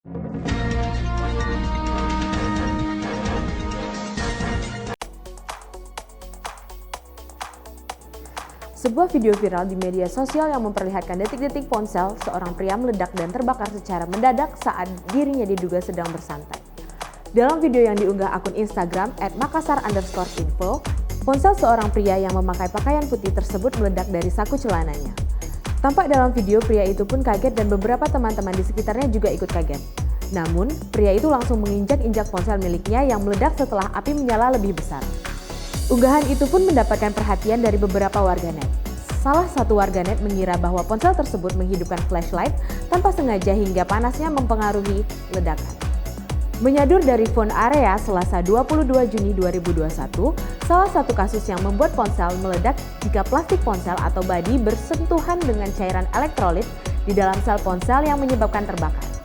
Sebuah video viral di media sosial yang memperlihatkan detik-detik ponsel seorang pria meledak dan terbakar secara mendadak saat dirinya diduga sedang bersantai. Dalam video yang diunggah akun Instagram @makassar_info, ponsel seorang pria yang memakai pakaian putih tersebut meledak dari saku celananya. Tampak dalam video pria itu pun kaget dan beberapa teman-teman di sekitarnya juga ikut kaget. Namun, pria itu langsung menginjak-injak ponsel miliknya yang meledak setelah api menyala lebih besar. Unggahan itu pun mendapatkan perhatian dari beberapa warganet. Salah satu warganet mengira bahwa ponsel tersebut menghidupkan flashlight tanpa sengaja hingga panasnya mempengaruhi ledakan. Menyadur dari Phone Area Selasa 22 Juni 2021, salah satu kasus yang membuat ponsel meledak jika plastik ponsel atau badi bersentuhan dengan cairan elektrolit di dalam sel ponsel yang menyebabkan terbakar.